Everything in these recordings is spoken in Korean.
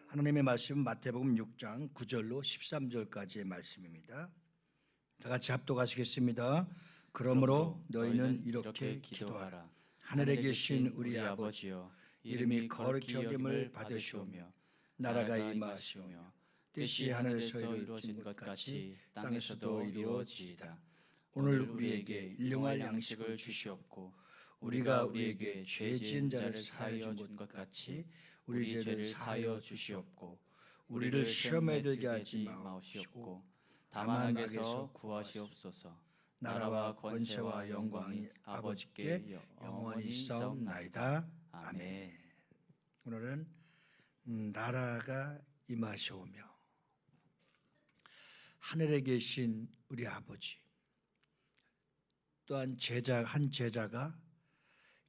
하나님의 말씀은 마태복음 6장 9절로 13절까지의 말씀입니다. 다 같이 합독하시겠습니다. 그러므로 너희는 이렇게 기도하라. 하늘에 계신 우리 아버지여, 이름이 거룩히 여김을 받으시오며 나라가 임하시오며 뜻이 하늘에서 이루어진 것 같이 땅에서도 이루어지이다. 오늘 우리에게 일용할 양식을 주시옵고 우리가 우리에게 죄 지은 자를 사하여 준 것 같이 우리 죄를 사하여 주시옵고 우리를 시험에 들게 하지 마옵시고 다만 악에서 구하시옵소서. 나라와 권세와 영광이 아버지께 영원히 있사옵나이다. 아멘. 오늘은 나라가 임하시오며, 하늘에 계신 우리 아버지, 또한 한 제자가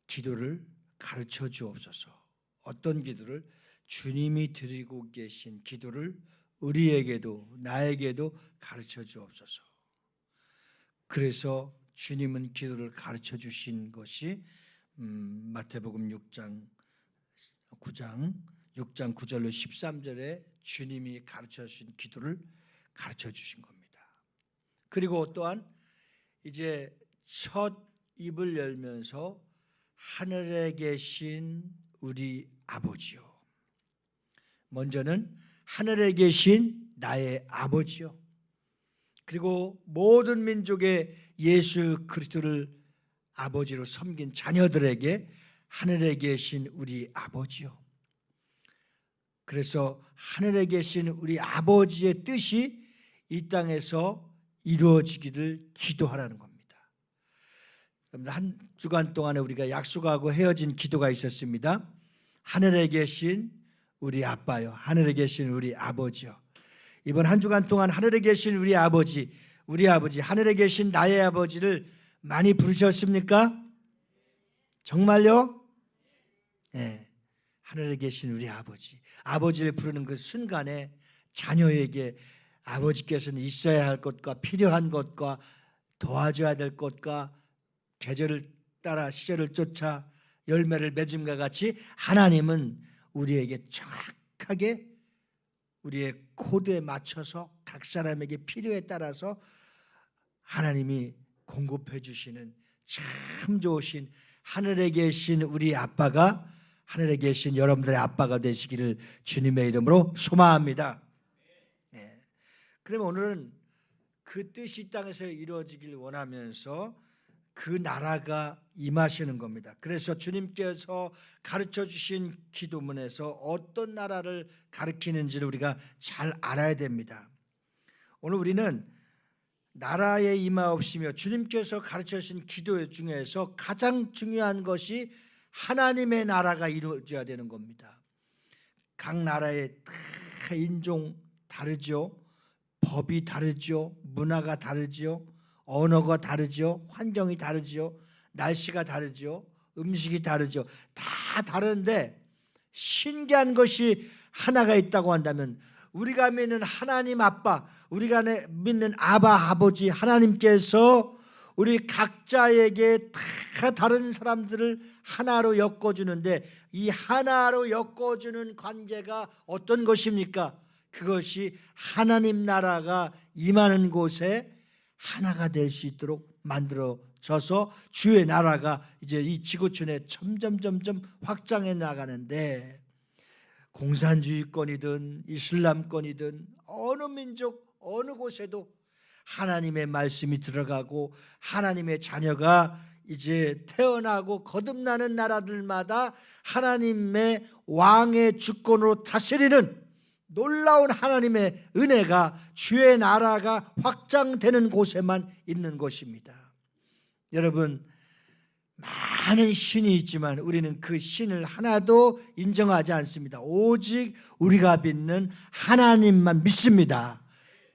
기도를 가르쳐 주옵소서. 어떤 기도를? 주님이 드리고 계신 기도를 우리에게도 나에게도 가르쳐 주옵소서. 그래서 주님은 기도를 가르쳐 주신 것이 마태복음 6장 9절로 13절에 주님이 가르쳐 주신 기도를 가르쳐 주신 겁니다. 그리고 또한 이제 첫 입을 열면서 하늘에 계신 우리 아버지요. 먼저는 하늘에 계신 나의 아버지요. 그리고 모든 민족의 예수 그리스도를 아버지로 섬긴 자녀들에게 하늘에 계신 우리 아버지요. 그래서 하늘에 계신 우리 아버지의 뜻이 이 땅에서 이루어지기를 기도하라는 겁니다. 한 주간 동안에 우리가 약속하고 헤어진 기도가 있었습니다. 하늘에 계신 우리 아빠요, 하늘에 계신 우리 아버지요. 이번 한 주간 동안 하늘에 계신 우리 아버지, 하늘에 계신 나의 아버지를 많이 부르셨습니까? 정말요? 네, 하늘에 계신 우리 아버지를 부르는 그 순간에 자녀에게 아버지께서는 있어야 할 것과 필요한 것과 도와줘야 될 것과 계절을 따라 시절을 쫓아 열매를 맺음과 같이 하나님은 우리에게 정확하게 우리의 코드에 맞춰서 각 사람에게 필요에 따라서 하나님이 공급해 주시는 참 좋으신 하늘에 계신 우리 아빠가 하늘에 계신 여러분들의 아빠가 되시기를 주님의 이름으로 소망합니다. 네. 그러면 오늘은 그 뜻이 이 땅에서 이루어지길 원하면서 그 나라가 임하시는 겁니다. 그래서 주님께서 가르쳐 주신 기도문에서 어떤 나라를 가르치는지를 우리가 잘 알아야 됩니다. 오늘 우리는 나라에 임하옵시며 주님께서 가르쳐 주신 기도 중에서 가장 중요한 것이 하나님의 나라가 이루어져야 되는 겁니다. 각 나라의 인종 다르죠. 법이 다르죠. 문화가 다르죠. 언어가 다르죠. 환경이 다르죠. 날씨가 다르죠. 음식이 다르죠. 다 다른데 신기한 것이 하나가 있다고 한다면 우리가 믿는 하나님 아빠, 우리가 믿는 아버지 하나님께서 우리 각자에게 다 다른 사람들을 하나로 엮어주는데 이 하나로 엮어주는 관계가 어떤 것입니까? 그것이 하나님 나라가 임하는 곳에 하나가 될 수 있도록 만들어져서 주의 나라가 이제 이 지구촌에 점점 확장해 나가는데, 공산주의권이든 이슬람권이든 어느 민족 어느 곳에도 하나님의 말씀이 들어가고 하나님의 자녀가 이제 태어나고 거듭나는 나라들마다 하나님의 왕의 주권으로 다스리는 놀라운 하나님의 은혜가, 주의 나라가 확장되는 곳에만 있는 것입니다. 여러분, 많은 신이 있지만 우리는 그 신을 하나도 인정하지 않습니다. 오직 우리가 믿는 하나님만 믿습니다.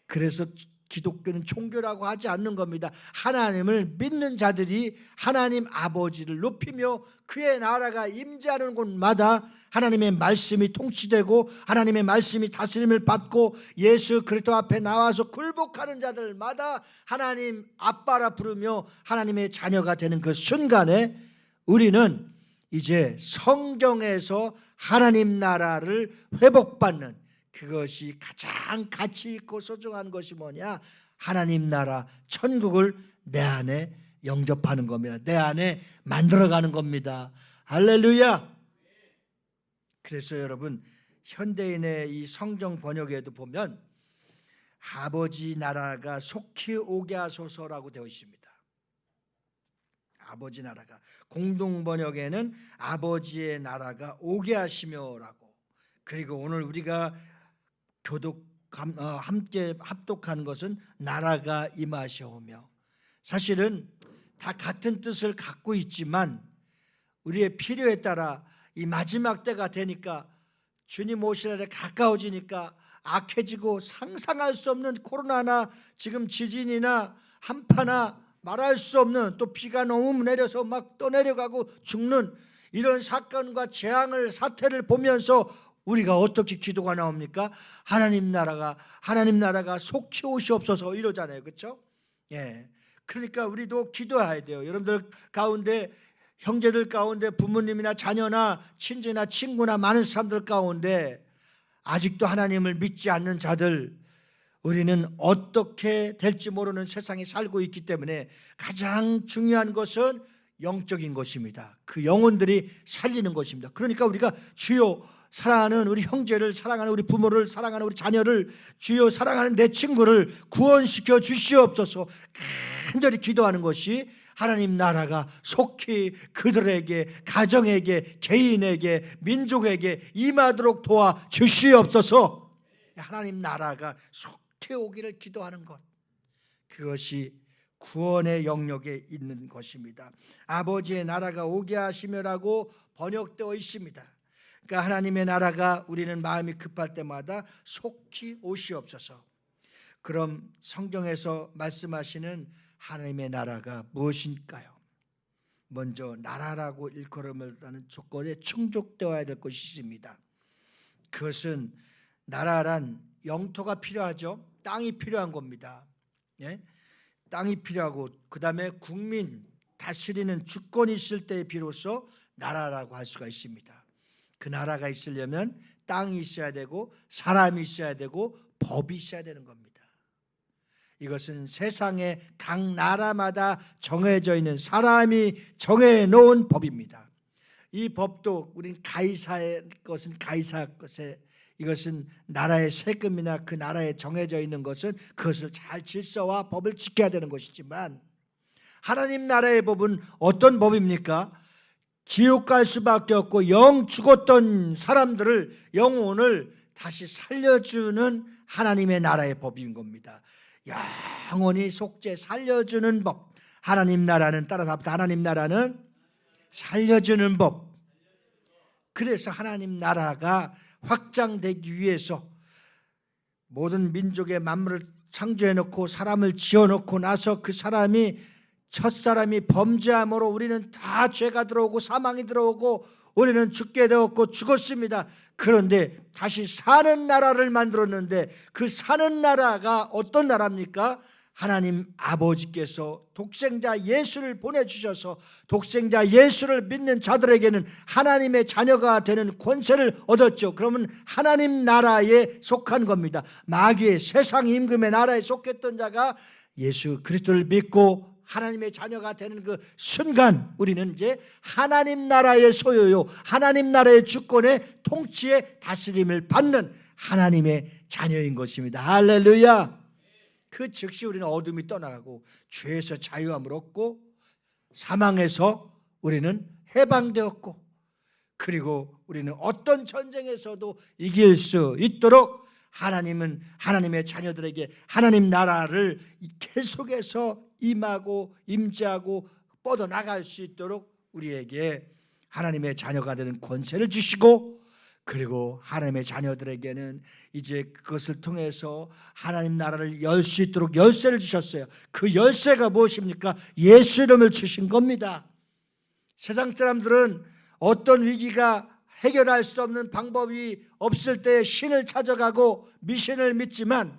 그래서 기독교는 종교라고 하지 않는 겁니다. 하나님을 믿는 자들이 하나님 아버지를 높이며 그의 나라가 임재하는 곳마다 하나님의 말씀이 통치되고 하나님의 말씀이 다스림을 받고 예수 그리스도 앞에 나와서 굴복하는 자들마다 하나님 아빠라 부르며 하나님의 자녀가 되는 그 순간에 우리는 이제 성경에서 하나님 나라를 회복받는 그것이 가장 가치 있고 소중한 것이 뭐냐? 하나님 나라 천국을 내 안에 영접하는 겁니다. 내 안에 만들어가는 겁니다. 할렐루야. 그래서 여러분, 현대인의 이 성경 번역에도 보면 아버지 나라가 속히 오게 하소서라고 되어 있습니다. 아버지 나라가, 공동 번역에는 아버지의 나라가 오게 하시며라고. 그리고 오늘 우리가 함께 합독한 것은 나라가 임하시오며. 사실은 다 같은 뜻을 갖고 있지만 우리의 필요에 따라 이 마지막 때가 되니까, 주님 오실 날에 가까워지니까 악해지고 상상할 수 없는 코로나나 지금 지진이나 한파나 말할 수 없는, 또 비가 너무 내려서 막 또 내려가고 죽는 이런 사건과 재앙을, 사태를 보면서 우리가 어떻게 기도가 나옵니까? 하나님 나라가 속히 오시옵소서 이러잖아요. 그렇죠? 예. 그러니까 우리도 기도해야 돼요. 여러분들 가운데, 형제들 가운데, 부모님이나 자녀나 친지나 친구나 많은 사람들 가운데 아직도 하나님을 믿지 않는 자들, 우리는 어떻게 될지 모르는 세상에 살고 있기 때문에 가장 중요한 것은 영적인 것입니다. 그 영혼들이 살리는 것입니다. 그러니까 우리가 주여, 사랑하는 우리 형제를, 사랑하는 우리 부모를, 사랑하는 우리 자녀를, 주여 사랑하는 내 친구를 구원시켜 주시옵소서 간절히 기도하는 것이 하나님 나라가 속히 그들에게, 가정에게, 개인에게, 민족에게 임하도록 도와 주시옵소서. 하나님 나라가 속히 오기를 기도하는 것, 그것이 구원의 영역에 있는 것입니다. 아버지의 나라가 오게 하시며라고 번역되어 있습니다. 그러니까 하나님의 나라가 우리는 마음이 급할 때마다 속히 오시옵소서. 그럼 성경에서 말씀하시는 하나님의 나라가 무엇일까요? 먼저 나라라고 일컬음을 하는 조건에 충족되어야 될 것이 있습니다. 그것은, 나라란 영토가 필요하죠. 땅이 필요한 겁니다. 예? 땅이 필요하고, 그 다음에 국민, 다스리는 주권이 있을 때에 비로소 나라라고 할 수가 있습니다. 그 나라가 있으려면 땅이 있어야 되고, 사람이 있어야 되고, 법이 있어야 되는 겁니다. 이것은 세상의 각 나라마다 정해져 있는, 사람이 정해놓은 법입니다. 이 법도 우린 가이사의 것은 가이사 것에, 이것은 나라의 세금이나 그 나라에 정해져 있는 것은 그것을 잘 질서와 법을 지켜야 되는 것이지만, 하나님 나라의 법은 어떤 법입니까? 지옥 갈 수밖에 없고 영 죽었던 사람들을, 영혼을 다시 살려주는 하나님의 나라의 법인 겁니다. 영원히 속죄 살려주는 법. 하나님 나라는, 따라서 하나님 나라는 살려주는 법. 그래서 하나님 나라가 확장되기 위해서 모든 민족의 만물을 창조해놓고 사람을 지어놓고 나서 그 사람이, 첫사람이 범죄함으로 우리는 다 죄가 들어오고 사망이 들어오고 우리는 죽게 되었고 죽었습니다. 그런데 다시 사는 나라를 만들었는데, 그 사는 나라가 어떤 나라입니까? 하나님 아버지께서 독생자 예수를 보내주셔서 독생자 예수를 믿는 자들에게는 하나님의 자녀가 되는 권세를 얻었죠. 그러면 하나님 나라에 속한 겁니다. 마귀의, 세상 임금의 나라에 속했던 자가 예수 그리스도를 믿고 하나님의 자녀가 되는 그 순간, 우리는 이제 하나님 나라의 소유요, 하나님 나라의 주권의 통치의 다스림을 받는 하나님의 자녀인 것입니다. 할렐루야. 그 즉시 우리는 어둠이 떠나가고 죄에서 자유함을 얻고 사망에서 우리는 해방되었고, 그리고 우리는 어떤 전쟁에서도 이길 수 있도록 하나님은 하나님의 자녀들에게 하나님 나라를 계속해서 임하고 임재하고 뻗어나갈 수 있도록 우리에게 하나님의 자녀가 되는 권세를 주시고, 그리고 하나님의 자녀들에게는 이제 그것을 통해서 하나님 나라를 열 수 있도록 열쇠를 주셨어요. 그 열쇠가 무엇입니까? 예수 이름을 주신 겁니다. 세상 사람들은 어떤 위기가 해결할 수 없는 방법이 없을 때 신을 찾아가고 미신을 믿지만,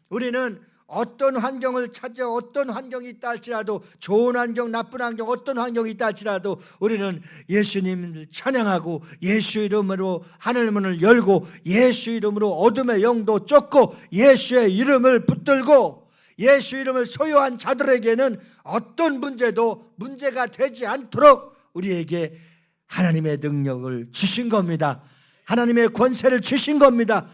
우리는 어떤 환경을 찾아 어떤 환경이 있다 할지라도, 좋은 환경 나쁜 환경 어떤 환경이 있다 할지라도 우리는 예수님을 찬양하고 예수 이름으로 하늘 문을 열고 예수 이름으로 어둠의 영도 쫓고 예수의 이름을 붙들고 예수 이름을 소유한 자들에게는 어떤 문제도 문제가 되지 않도록 우리에게 하나님의 능력을 주신 겁니다. 하나님의 권세를 주신 겁니다.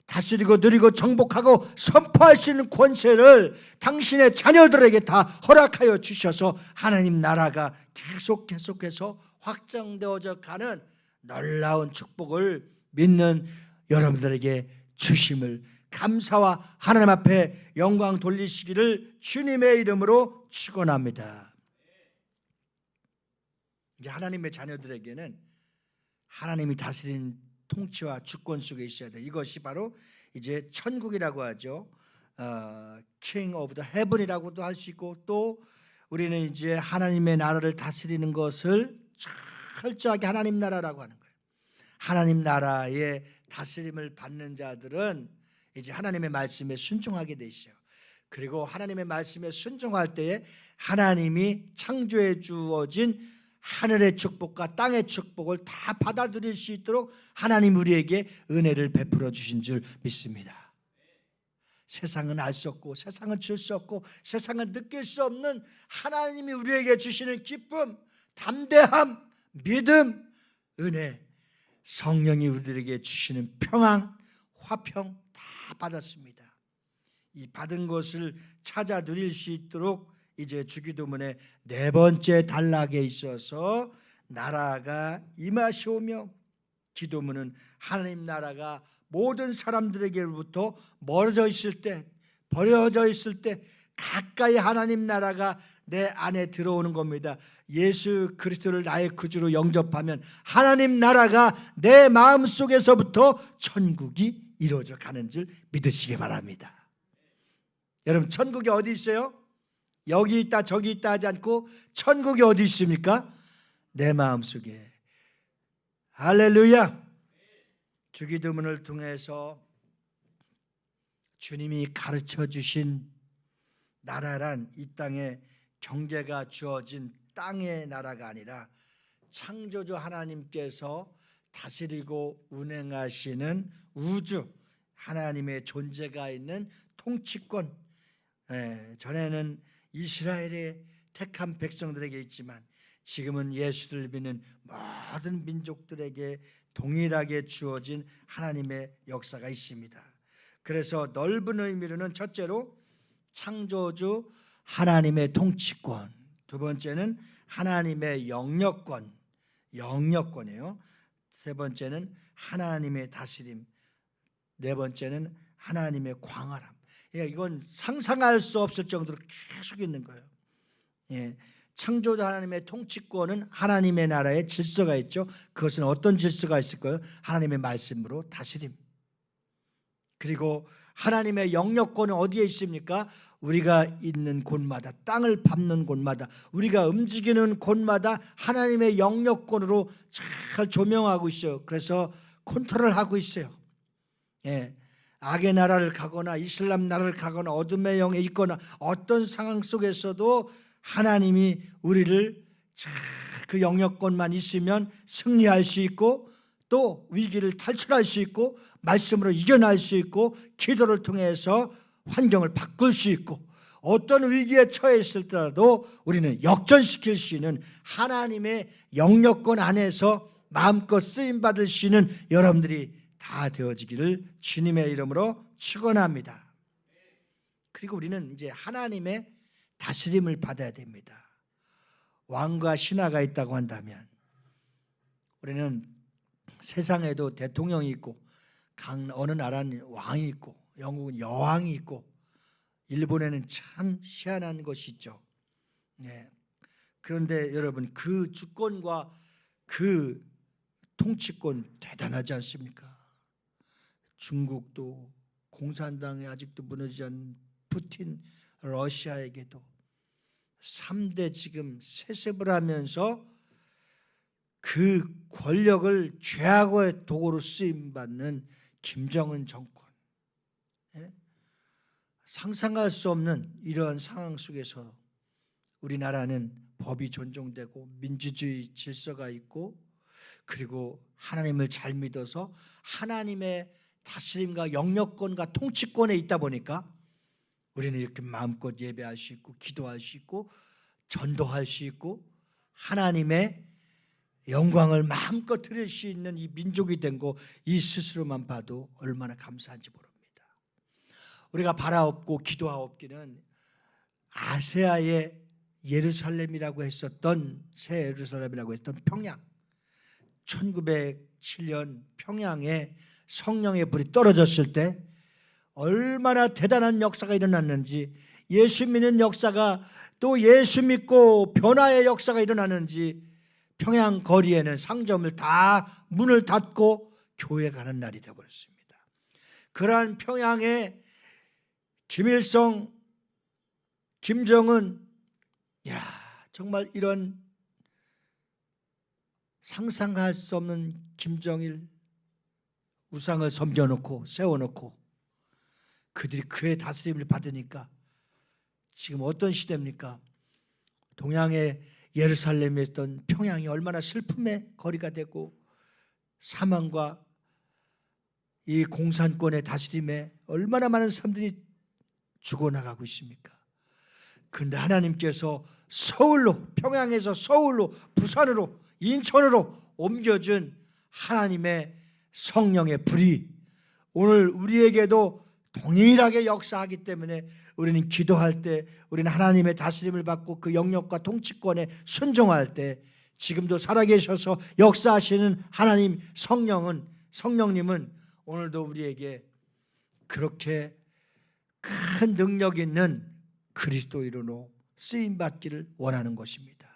다스리고 누리고 정복하고 선포할 수 있는 권세를 당신의 자녀들에게 다 허락하여 주셔서 하나님 나라가 계속해서 확장되어져 가는 놀라운 축복을 믿는 여러분들에게 주심을 감사와 하나님 앞에 영광 돌리시기를 주님의 이름으로 축원합니다. 이제 하나님의 자녀들에게는 하나님이 다스리는 통치와 주권 속에 있어야 돼. 이것이 바로 이제 천국이라고 하죠. King of the Heaven이라고도 할 수 있고, 또 우리는 이제 하나님의 나라를 다스리는 것을 철저하게 하나님 나라라고 하는 거예요. 하나님 나라의 다스림을 받는 자들은 이제 하나님의 말씀에 순종하게 돼 있어요. 그리고 하나님의 말씀에 순종할 때에 하나님이 창조해 주어진 하늘의 축복과 땅의 축복을 다 받아들일 수 있도록 하나님 우리에게 은혜를 베풀어 주신 줄 믿습니다. 세상은 알 수 없고 세상은 줄 수 없고 세상은 느낄 수 없는 하나님이 우리에게 주시는 기쁨, 담대함, 믿음, 은혜, 성령이 우리에게 주시는 평안, 화평 다 받았습니다. 이 받은 것을 찾아 누릴 수 있도록 이제 주기도문의 네 번째 단락에 있어서 나라가 임하시오며, 기도문은 하나님 나라가 모든 사람들에게로부터 멀어져 있을 때, 버려져 있을 때 가까이 하나님 나라가 내 안에 들어오는 겁니다. 예수 그리스도를 나의 구주로 영접하면 하나님 나라가 내 마음속에서부터 천국이 이루어져 가는 줄 믿으시기 바랍니다. 여러분, 천국이 어디 있어요? 여기 있다 저기 있다 하지 않고 천국이 어디 있습니까? 내 마음속에. 할렐루야. 주기도문을 통해서 주님이 가르쳐 주신 나라란 이 땅에 경계가 주어진 땅의 나라가 아니라 창조주 하나님께서 다스리고 운행하시는 우주 하나님의 존재가 있는 통치권, 전에는 이스라엘의 택한 백성들에게 있지만 지금은 예수를 믿는 모든 민족들에게 동일하게 주어진 하나님의 역사가 있습니다. 그래서 넓은 의미로는 첫째로 창조주 하나님의 통치권, 두 번째는 하나님의 영역권이에요. 세 번째는 하나님의 다스림, 네 번째는 하나님의 광활함. 이건 상상할 수 없을 정도로 계속 있는 거예요. 창조주 하나님의 통치권은 하나님의 나라의 질서가 있죠. 그것은 어떤 질서가 있을까요? 하나님의 말씀으로 다스림. 그리고 하나님의 영역권은 어디에 있습니까? 우리가 있는 곳마다, 땅을 밟는 곳마다, 우리가 움직이는 곳마다 하나님의 영역권으로 잘 조명하고 있어요. 그래서 컨트롤하고 있어요. 악의 나라를 가거나 이슬람 나라를 가거나 어둠의 영에 있거나 어떤 상황 속에서도 하나님이 우리를 그 영역권만 있으면 승리할 수 있고, 또 위기를 탈출할 수 있고, 말씀으로 이겨낼 수 있고, 기도를 통해서 환경을 바꿀 수 있고, 어떤 위기에 처해 있을 때라도 우리는 역전시킬 수 있는 하나님의 영역권 안에서 마음껏 쓰임받을 수 있는 여러분들이 다 되어지기를 주님의 이름으로 축원합니다. 그리고 우리는 이제 하나님의 다스림을 받아야 됩니다. 왕과 신하가 있다고 한다면 우리는 세상에도 대통령이 있고, 어느 나라는 왕이 있고, 영국은 여왕이 있고, 일본에는 참 희한한 것이 있죠. 그런데 여러분, 그 주권과 그 통치권 대단하지 않습니까? 중국도, 공산당이 아직도 무너지지 않은 푸틴, 러시아에게도 3대 지금 세습을 하면서 그 권력을 죄악의 도구로 쓰임받는 김정은 정권, 상상할 수 없는 이러한 상황 속에서 우리나라는 법이 존중되고 민주주의 질서가 있고 그리고 하나님을 잘 믿어서 하나님의 다스림과 영역권과 통치권에 있다 보니까 우리는 이렇게 마음껏 예배할 수 있고 기도할 수 있고 전도할 수 있고 하나님의 영광을 마음껏 드릴 수 있는 이 민족이 된 거 이 스스로만 봐도 얼마나 감사한지 모릅니다. 우리가 바라옵고 기도하옵기는 아세아의 예루살렘이라고 했었던 새 예루살렘이라고 했던 평양 1907년 평양에 성령의 불이 떨어졌을 때 얼마나 대단한 역사가 일어났는지 예수 믿는 역사가 또 예수 믿고 변화의 역사가 일어나는지 평양 거리에는 상점을 다 문을 닫고 교회 가는 날이 되어버렸습니다. 그러한 평양에 김일성, 김정은 정말 이런 상상할 수 없는 김정일 우상을 섬겨놓고 세워놓고 그들이 그의 다스림을 받으니까 지금 어떤 시대입니까? 동양의 예루살렘에 있던 평양이 얼마나 슬픔의 거리가 되고 사망과 이 공산권의 다스림에 얼마나 많은 사람들이 죽어나가고 있습니까? 그런데 하나님께서 서울로 평양에서 서울로 부산으로 인천으로 옮겨준 하나님의 성령의 불이 오늘 우리에게도 동일하게 역사하기 때문에 우리는 기도할 때 우리는 하나님의 다스림을 받고 그 영역과 통치권에 순종할 때 지금도 살아계셔서 역사하시는 하나님 성령님은 오늘도 우리에게 그렇게 큰 능력 있는 그리스도인으로 쓰임받기를 원하는 것입니다.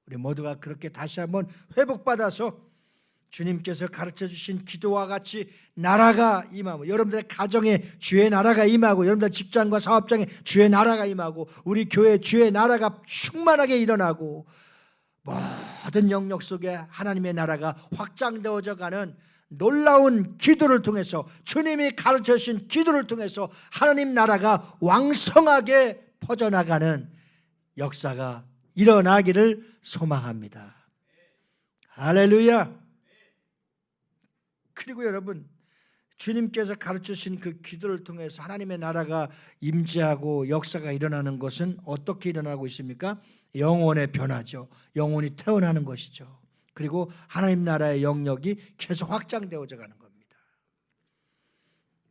우리 모두가 그렇게 다시 한번 회복받아서 주님께서 가르쳐 주신 기도와 같이 나라가 임하고 여러분들의 가정에 주의 나라가 임하고 여러분들 직장과 사업장에 주의 나라가 임하고 우리 교회 주의 나라가 충만하게 일어나고 모든 영역 속에 하나님의 나라가 확장되어져 가는 놀라운 기도를 통해서 주님이 가르쳐 주신 기도를 통해서 하나님 나라가 왕성하게 퍼져나가는 역사가 일어나기를 소망합니다. 할렐루야. 그리고 여러분 주님께서 가르쳐주신 그 기도를 통해서 하나님의 나라가 임재하고 역사가 일어나는 것은 어떻게 일어나고 있습니까? 영혼의 변화죠. 영혼이 태어나는 것이죠. 그리고 하나님 나라의 영역이 계속 확장되어져 가는 겁니다.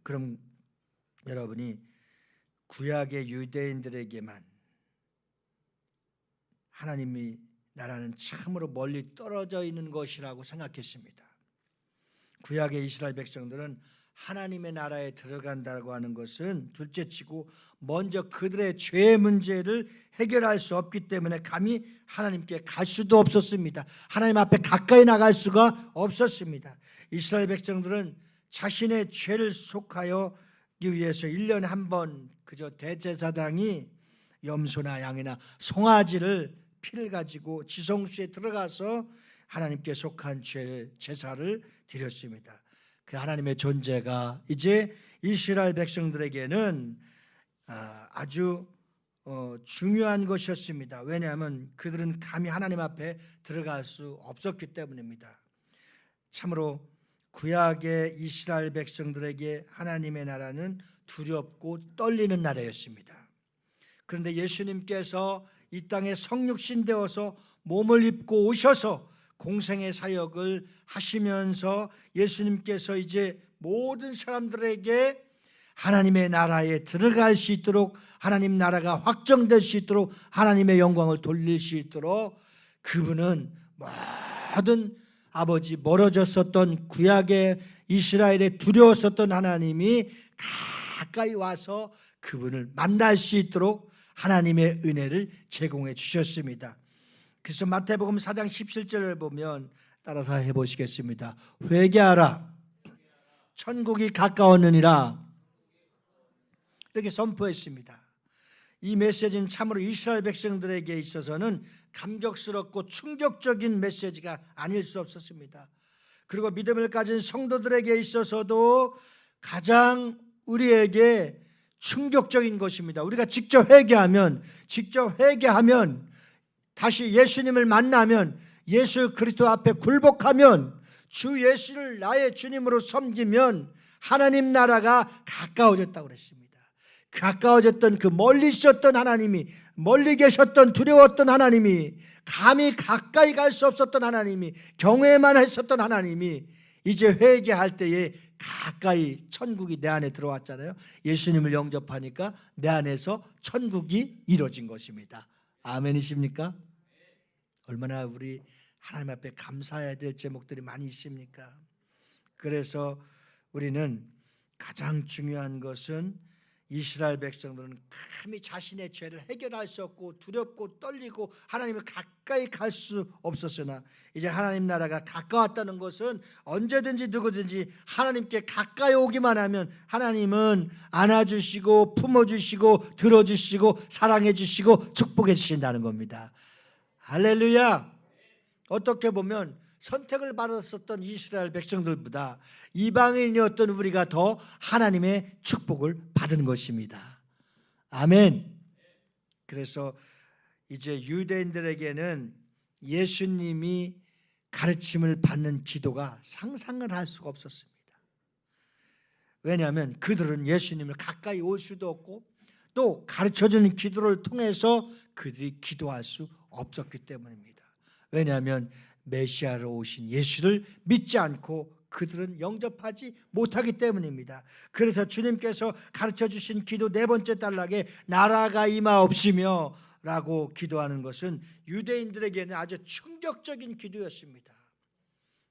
그럼 여러분이 구약의 유대인들에게만 하나님이 나라는 참으로 멀리 떨어져 있는 것이라고 생각했습니다. 구약의 이스라엘 백성들은 하나님의 나라에 들어간다고 하는 것은 둘째치고 먼저 그들의 죄의 문제를 해결할 수 없기 때문에 감히 하나님께 갈 수도 없었습니다. 하나님 앞에 가까이 나갈 수가 없었습니다. 이스라엘 백성들은 자신의 죄를 속하여기 위해서 1년에 한 번 그저 대제사장이 염소나 양이나 송아지를 피를 가지고 지성소에 들어가서 하나님께 속한 제사를 드렸습니다. 그 하나님의 존재가 이제 이스라엘 백성들에게는 아주 중요한 것이었습니다. 왜냐하면 그들은 감히 하나님 앞에 들어갈 수 없었기 때문입니다. 참으로 구약의 이스라엘 백성들에게 하나님의 나라는 두렵고 떨리는 나라였습니다. 그런데 예수님께서 이 땅에 성육신 되어서 몸을 입고 오셔서 공생의 사역을 하시면서 예수님께서 이제 모든 사람들에게 하나님의 나라에 들어갈 수 있도록 하나님 나라가 확정될 수 있도록 하나님의 영광을 돌릴 수 있도록 그분은 모든 아버지 멀어졌었던 구약의 이스라엘에 두려웠었던 하나님이 가까이 와서 그분을 만날 수 있도록 하나님의 은혜를 제공해 주셨습니다. 그래서 마태복음 4장 17절을 보면 따라서 해보시겠습니다. 회개하라 천국이 가까웠느니라 이렇게 선포했습니다. 이 메시지는 참으로 이스라엘 백성들에게 있어서는 감격스럽고 충격적인 메시지가 아닐 수 없었습니다. 그리고 믿음을 가진 성도들에게 있어서도 가장 우리에게 충격적인 것입니다. 우리가 직접 회개하면 다시 예수님을 만나면 예수 그리스도 앞에 굴복하면 주 예수를 나의 주님으로 섬기면 하나님 나라가 가까워졌다고 그랬습니다. 가까워졌던 그 멀리 있었던 하나님이, 멀리 계셨던 두려웠던 하나님이, 감히 가까이 갈 수 없었던 하나님이, 경외만 했었던 하나님이 이제 회개할 때에 가까이 천국이 내 안에 들어왔잖아요. 예수님을 영접하니까 내 안에서 천국이 이루어진 것입니다. 아멘이십니까? 얼마나 우리 하나님 앞에 감사해야 될 제목들이 많이 있습니까? 그래서 우리는 가장 중요한 것은 이스라엘 백성들은 감히 자신의 죄를 해결할 수 없고 두렵고 떨리고 하나님을 가까이 갈 수 없었으나 이제 하나님 나라가 가까웠다는 것은 언제든지 누구든지 하나님께 가까이 오기만 하면 하나님은 안아주시고 품어주시고 들어주시고 사랑해주시고 축복해주신다는 겁니다. 할렐루야. 어떻게 보면 선택을 받았었던 이스라엘 백성들보다 이방인이었던 우리가 더 하나님의 축복을 받은 것입니다. 아멘. 그래서 이제 유대인들에게는 예수님이 가르침을 받는 기도가 상상을 할 수가 없었습니다. 왜냐하면 그들은 예수님을 가까이 올 수도 없고 또 가르쳐주는 기도를 통해서 그들이 기도할 수 없었기 때문입니다. 왜냐하면 메시아로 오신 예수를 믿지 않고 그들은 영접하지 못하기 때문입니다. 그래서 주님께서 가르쳐주신 기도 네 번째 단락에 나라가 임하옵시며 라고 기도하는 것은 유대인들에게는 아주 충격적인 기도였습니다.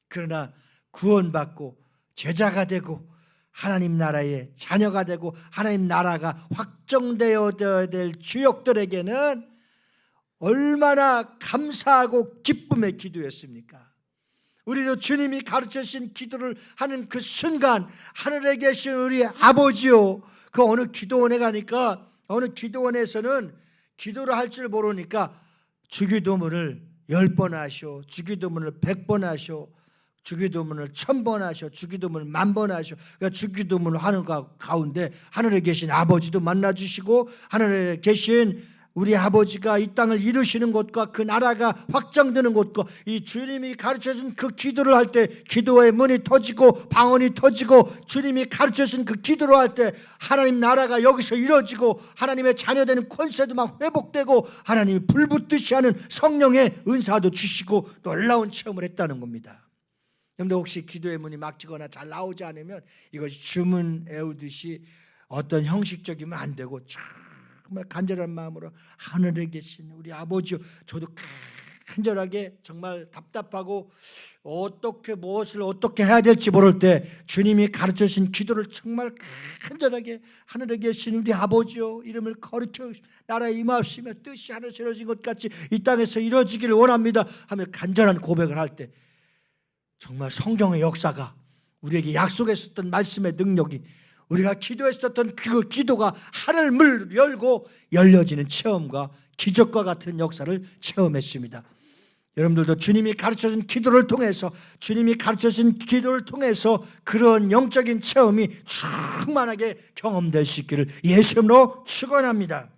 그러나 구원받고 제자가 되고 하나님 나라의 자녀가 되고 하나님 나라가 확정되어야 될 주역들에게는 얼마나 감사하고 기쁨의 기도였습니까? 우리도 주님이 가르쳐주신 기도를 하는 그 순간 하늘에 계신 우리 아버지요, 그 어느 기도원에 가니까 어느 기도원에서는 기도를 할 줄 모르니까 주기도문을 10번 하셔, 주기도문을 100번 하셔, 주기도문을 1000번 하셔, 주기도문을 10,000번 하셔. 그러니까 주기도문을 하는 가운데 하늘에 계신 아버지도 만나주시고 하늘에 계신 우리 아버지가 이 땅을 이루시는 것과 그 나라가 확장되는 것과 이 주님이 가르쳐준 그 기도를 할 때 기도의 문이 터지고 방언이 터지고 주님이 가르쳐준 그 기도를 할 때 하나님 나라가 여기서 이루어지고 하나님의 자녀되는 권세도 막 회복되고 하나님이 불붙듯이 하는 성령의 은사도 주시고 놀라운 체험을 했다는 겁니다. 여러분들 혹시 기도의 문이 막히거나 잘 나오지 않으면 이것이 주문 외우듯이 어떤 형식적이면 안 되고 정말 간절한 마음으로 하늘에 계신 우리 아버지요, 저도 간절하게 정말 답답하고 어떻게 무엇을 어떻게 해야 될지 모를 때 주님이 가르쳐주신 기도를 정말 간절하게 하늘에 계신 우리 아버지요, 이름을 거룩히 나라에 임하옵시며 뜻이 하늘에서 이루어진 것 같이 이 땅에서 이루어지기를 원합니다 하며 간절한 고백을 할 때 정말 성경의 역사가 우리에게 약속했었던 말씀의 능력이 우리가 기도했었던 그 기도가 하늘을 열고 열려지는 체험과 기적과 같은 역사를 체험했습니다. 여러분들도 주님이 가르쳐준 기도를 통해서 그런 영적인 체험이 충만하게 경험될 수 있기를 예수님으로 축원합니다.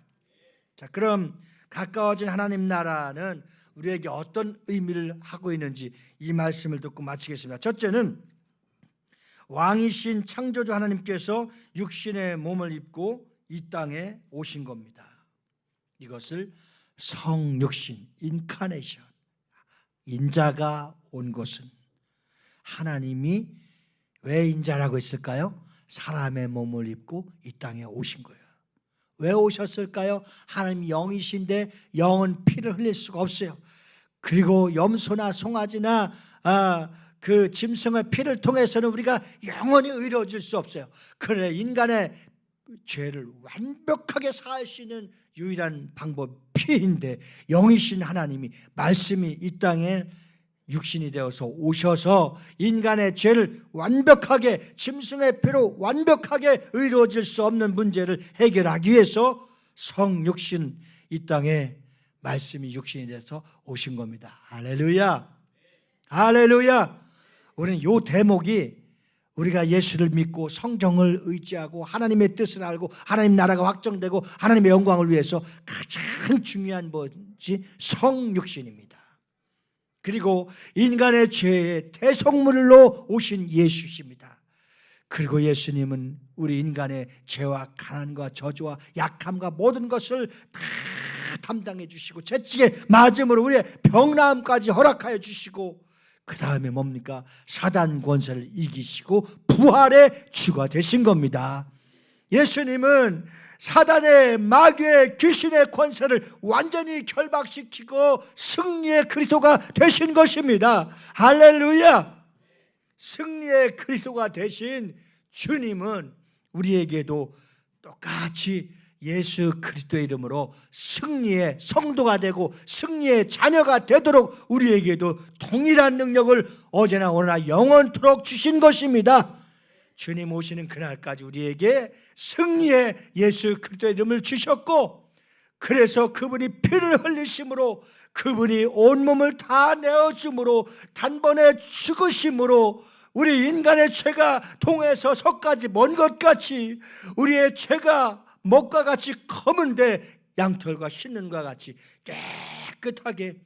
자, 그럼 가까워진 하나님 나라는 우리에게 어떤 의미를 하고 있는지 이 말씀을 듣고 마치겠습니다. 첫째는 왕이신 창조주 하나님께서 육신의 몸을 입고 이 땅에 오신 겁니다. 이것을 성육신, 인카네이션, 인자가 온 것은 하나님이 왜 인자라고 했을까요? 사람의 몸을 입고 이 땅에 오신 거예요. 왜 오셨을까요? 하나님이 영이신데 영은 피를 흘릴 수가 없어요. 그리고 염소나 송아지나 그 짐승의 피를 통해서는 우리가 영원히 의로워질 수 없어요. 그러나 인간의 죄를 완벽하게 사할 수 있는 유일한 방법 피인데 영이신 하나님이 말씀이 이 땅에 육신이 되어서 오셔서 인간의 죄를 완벽하게 짐승의 피로 완벽하게 의로워질 수 없는 문제를 해결하기 위해서 성육신 이 땅에 말씀이 육신이 돼서 오신 겁니다. 할렐루야, 할렐루야. 우리는 이 대목이 우리가 예수를 믿고 성경을 의지하고 하나님의 뜻을 알고 하나님 나라가 확정되고 하나님의 영광을 위해서 가장 중요한 뭐지? 성육신입니다. 그리고 인간의 죄의 대속물로 오신 예수십니다. 그리고 예수님은 우리 인간의 죄와 가난과 저주와 약함과 모든 것을 다 담당해 주시고 채찍에 맞음으로 우리의 병나음까지 허락하여 주시고 그 다음에 뭡니까? 사단 권세를 이기시고 부활의 주가 되신 겁니다. 예수님은 사단의 마귀의 귀신의 권세를 완전히 결박시키고 승리의 그리스도가 되신 것입니다. 할렐루야! 승리의 그리스도가 되신 주님은 우리에게도 똑같이 예수 그리스도의 이름으로 승리의 성도가 되고 승리의 자녀가 되도록 우리에게도 동일한 능력을 어제나 오늘나 영원토록 주신 것입니다. 주님 오시는 그날까지 우리에게 승리의 예수 그리스도의 이름을 주셨고, 그래서 그분이 피를 흘리심으로, 그분이 온몸을 다 내어줌으로, 단번에 죽으심으로 우리 인간의 죄가 동에서 서까지 먼 것 같이, 우리의 죄가 먹과 같이 검은데 양털과 흰눈과 같이 깨끗하게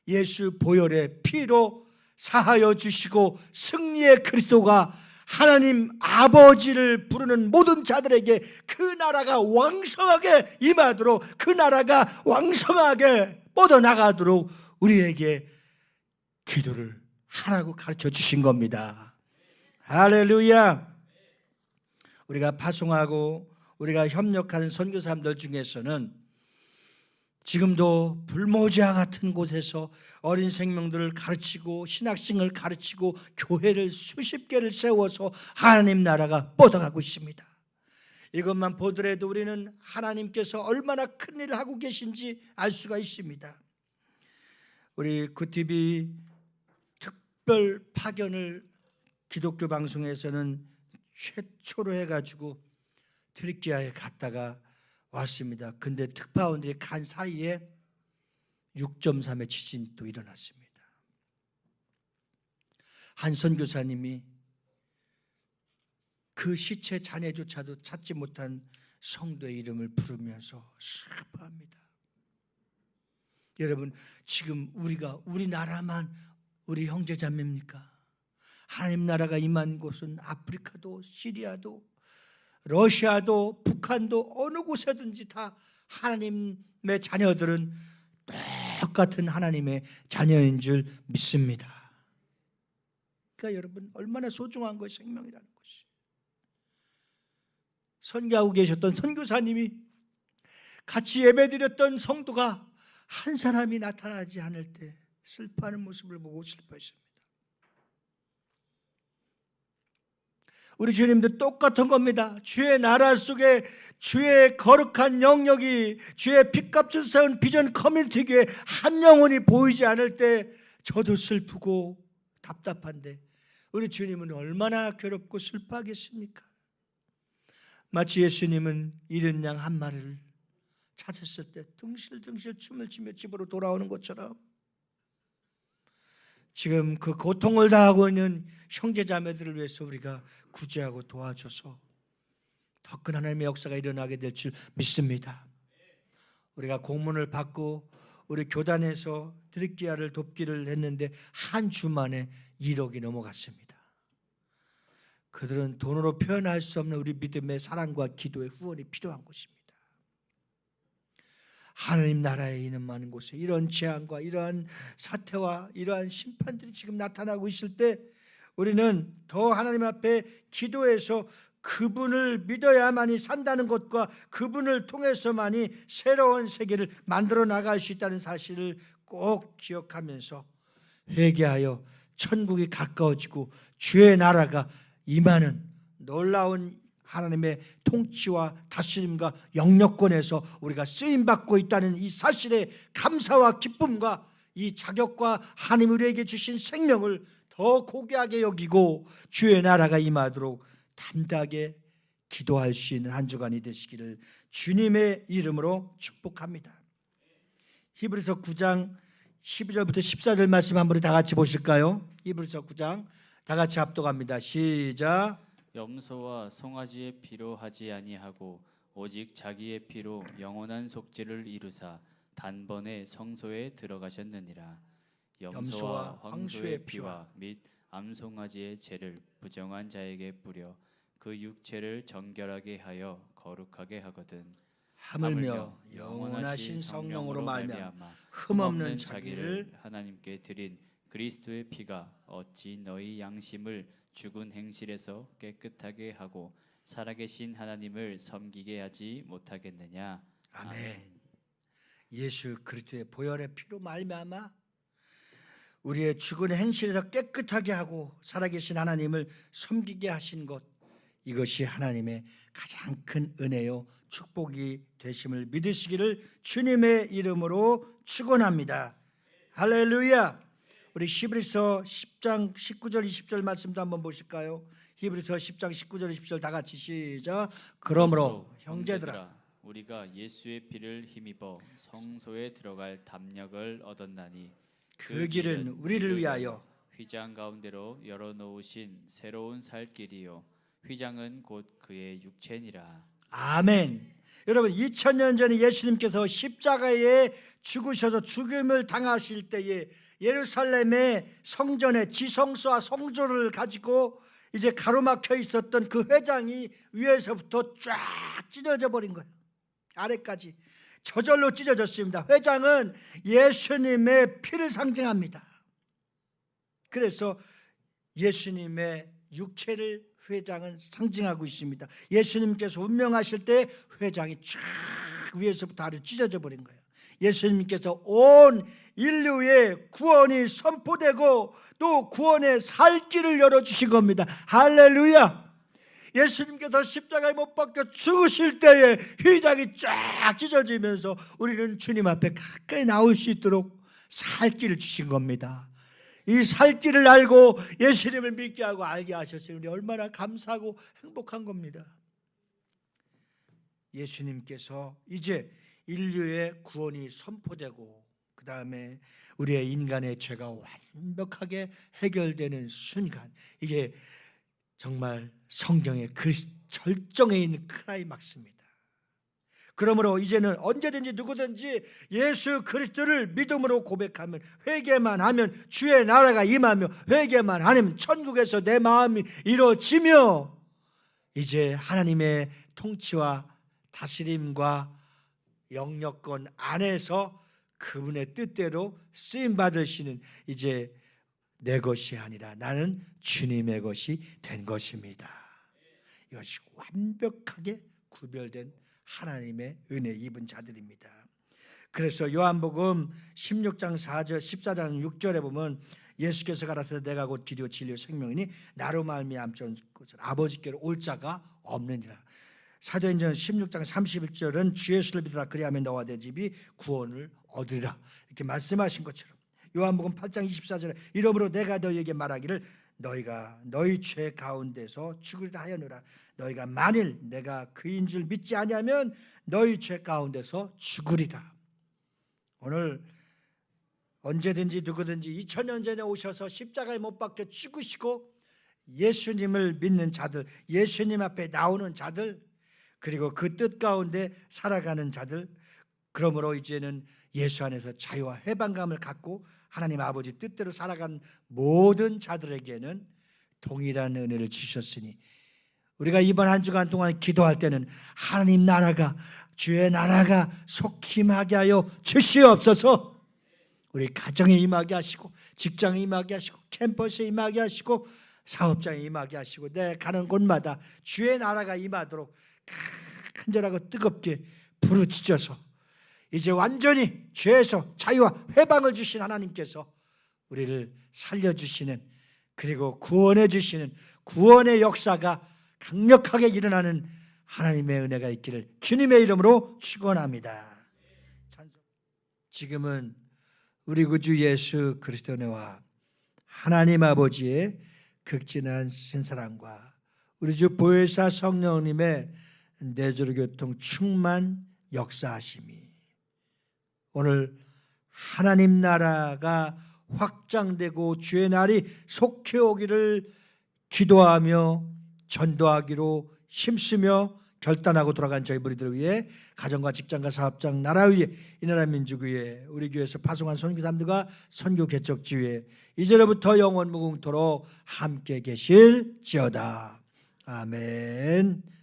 예수 보혈의 피로 사하여 주시고, 승리의 그리스도가 하나님 아버지를 부르는 모든 자들에게 그 나라가 왕성하게 임하도록, 그 나라가 왕성하게 뻗어나가도록 우리에게 기도를 하라고 가르쳐 주신 겁니다. 할렐루야. 우리가 파송하고 우리가 협력하는 선교사님들 중에서는 지금도 불모지와 같은 곳에서 어린 생명들을 가르치고 신학생을 가르치고 교회를 수십 개를 세워서 하나님 나라가 뻗어가고 있습니다. 이것만 보더라도 우리는 하나님께서 얼마나 큰 일을 하고 계신지 알 수가 있습니다. 우리 구티비 특별 파견을 기독교 방송에서는 최초로 해가지고 트리키아에 갔다가 왔습니다. 근데 특파원들이 간 사이에 6.3의 지진이 또 일어났습니다. 한 선교사님이 그 시체 잔해조차도 찾지 못한 성도의 이름을 부르면서 슬퍼합니다. 여러분, 지금 우리나라만 우리 형제자매입니까? 하나님 나라가 임한 곳은 아프리카도 시리아도 러시아도 북한도 어느 곳에든지 다 하나님의 자녀들은 똑같은 하나님의 자녀인 줄 믿습니다. 그러니까 여러분, 얼마나 소중한 거예요, 생명이라는 것이. 선교하고 계셨던 선교사님이 같이 예배드렸던 성도가 한 사람이 나타나지 않을 때 슬퍼하는 모습을 보고 슬퍼했습니다. 우리 주님도 똑같은 겁니다. 주의 나라 속에 주의 거룩한 영역이, 주의 핏값을 세운 비전 커뮤니티 교회 한 영혼이 보이지 않을 때 저도 슬프고 답답한데 우리 주님은 얼마나 괴롭고 슬퍼하겠습니까? 마치 예수님은 잃은 양 한 마리를 찾았을 때 둥실둥실 춤을 추며 집으로 돌아오는 것처럼 지금 그 고통을 당하고 있는 형제자매들을 위해서 우리가 구제하고 도와줘서 더 큰 하나님의 역사가 일어나게 될 줄 믿습니다. 우리가 공문을 받고 우리 교단에서 트리키아를 돕기를 했는데 한 주 만에 1억이 넘어갔습니다. 그들은 돈으로 표현할 수 없는 우리 믿음의 사랑과 기도의 후원이 필요한 것입니다. 하나님 나라에 있는 많은 곳에 이런 재앙과 이러한 사태와 이러한 심판들이 지금 나타나고 있을 때 우리는 더 하나님 앞에 기도해서 그분을 믿어야만이 산다는 것과 그분을 통해서만이 새로운 세계를 만들어 나갈 수 있다는 사실을 꼭 기억하면서 회개하여 천국이 가까워지고 주의 나라가 임하는 놀라운 하나님의 통치와 다스림과 영역권에서 우리가 쓰임받고 있다는 이 사실의 감사와 기쁨과 이 자격과 하나님 우리에게 주신 생명을 더 고귀하게 여기고 주의 나라가 임하도록 담대하게 기도할 수 있는 한 주간이 되시기를 주님의 이름으로 축복합니다. 히브리서 9장 12절부터 14절 말씀 한번 다 같이 보실까요? 히브리서 9장 다 같이 합독합니다. 시작. 염소와 송아지의 피로 하지 아니하고 오직 자기의 피로 영원한 속죄를 이루사 단번에 성소에 들어가셨느니라. 염소와 황소의 피와 및 암송아지의 죄를 부정한 자에게 뿌려 그 육체를 정결하게 하여 거룩하게 하거든. 하물며 영원하신 성령으로 말미암아 흠없는 자기를 하나님께 드린 그리스도의 피가 어찌 너희 양심을 죽은 행실에서 깨끗하게 하고 살아계신 하나님을 섬기게 하지 못하겠느냐. 아멘. 예수 그리스도의 보혈의 피로 말미암아 우리의 죽은 행실에서 깨끗하게 하고 살아계신 하나님을 섬기게 하신 것, 이것이 하나님의 가장 큰 은혜요 축복이 되심을 믿으시기를 주님의 이름으로 축원합니다. 할렐루야. 우리 히브리서 10장 19절 20절 말씀도 한번 보실까요? 히브리서 10장 19절 20절 다 같이 시작. 그러므로 형제들아 우리가 예수의 피를 힘입어 성소에 들어갈 담력을 얻었나니 그 길은 우리를 위하여 휘장 가운데로 열어놓으신 새로운 살 길이요 휘장은 곧 그의 육체니라. 아멘. 여러분 2000년 전에 예수님께서 십자가에 죽으셔서 죽음을 당하실 때에 예루살렘의 성전의 지성소와 성조를 가지고 이제 가로막혀 있었던 그 회장이 위에서부터 쫙 찢어져 버린 거예요. 아래까지 저절로 찢어졌습니다. 회장은 예수님의 피를 상징합니다. 그래서 예수님의 육체를 회장은 상징하고 있습니다. 예수님께서 운명하실 때 회장이 쫙 위에서부터 아래로 찢어져 버린 거예요. 예수님께서 온 인류의 구원이 선포되고 또 구원의 살 길을 열어주신 겁니다. 할렐루야. 예수님께서 십자가에 못 박혀 죽으실 때에 휘장이 쫙 찢어지면서 우리는 주님 앞에 가까이 나올 수 있도록 살 길을 주신 겁니다. 이 살 길을 알고 예수님을 믿게 하고 알게 하셨으니 우리 얼마나 감사하고 행복한 겁니다. 예수님께서 이제 인류의 구원이 선포되고 그 다음에 우리의 인간의 죄가 완벽하게 해결되는 순간, 이게 정말 성경의 그 절정에 있는 클라이막스입니다. 그러므로 이제는 언제든지 누구든지 예수 그리스도를 믿음으로 고백하면, 회개만 하면 주의 나라가 임하며, 회개만 하면 천국에서 내 마음이 이루어지며, 이제 하나님의 통치와 다스림과 영역권 안에서 그분의 뜻대로 쓰임 받으시는, 이제 내 것이 아니라 나는 주님의 것이 된 것입니다. 이것이 완벽하게 구별된 하나님의 은혜 입은 자들입니다. 그래서 요한복음 16장 4절 14장 6절에 보면 예수께서 가라사대 내가 곧 길이요 진리요 생명이니 나로 말미암 아버지께로 올 자가 없느니라. 사도행전 16장 31절은 주 예수를 믿으라 그리하면 너와 내 집이 구원을 얻으리라 이렇게 말씀하신 것처럼, 요한복음 8장 24절에 이러므로 내가 너희에게 말하기를 너희가 너희 죄 가운데서 죽으리라 하였노라. 너희가 만일 내가 그인 줄 믿지 아니하면 너희 죄 가운데서 죽으리라. 오늘 언제든지 누구든지 2000년 전에 오셔서 십자가에 못 박혀 죽으시고 예수님을 믿는 자들, 예수님 앞에 나오는 자들, 그리고 그 뜻 가운데 살아가는 자들, 그러므로 이제는 예수 안에서 자유와 해방감을 갖고 하나님 아버지 뜻대로 살아가는 모든 자들에게는 동일한 은혜를 주셨으니, 우리가 이번 한 주간 동안 기도할 때는 하나님 나라가, 주의 나라가 속히 임하게 하여 주시옵소서. 우리 가정에 임하게 하시고, 직장에 임하게 하시고, 캠퍼스에 임하게 하시고, 사업장에 임하게 하시고, 내 가는 곳마다 주의 나라가 임하도록 간절하고 뜨겁게 부르짖어서 이제 완전히 죄에서 자유와 해방을 주신 하나님께서 우리를 살려주시는, 그리고 구원해 주시는 구원의 역사가 강력하게 일어나는 하나님의 은혜가 있기를 주님의 이름으로 축원합니다. 지금은 우리 구주 예수 그리스도의 은혜와 하나님 아버지의 극진한 신사랑과 우리 주 보혜사 성령님의 내주로 교통 충만 역사하심이 오늘 하나님 나라가 확장되고 주의 날이 속히 오기를 기도하며 전도하기로 힘쓰며 결단하고 돌아간 저희 무리들을 위해 가정과 직장과 사업장, 나라 위에 이 나라 민족 위에 우리 교회에서 파송한 선교사님들과 선교 개척지 위에 이제로부터 영원 무궁토록 함께 계실지어다. 아멘.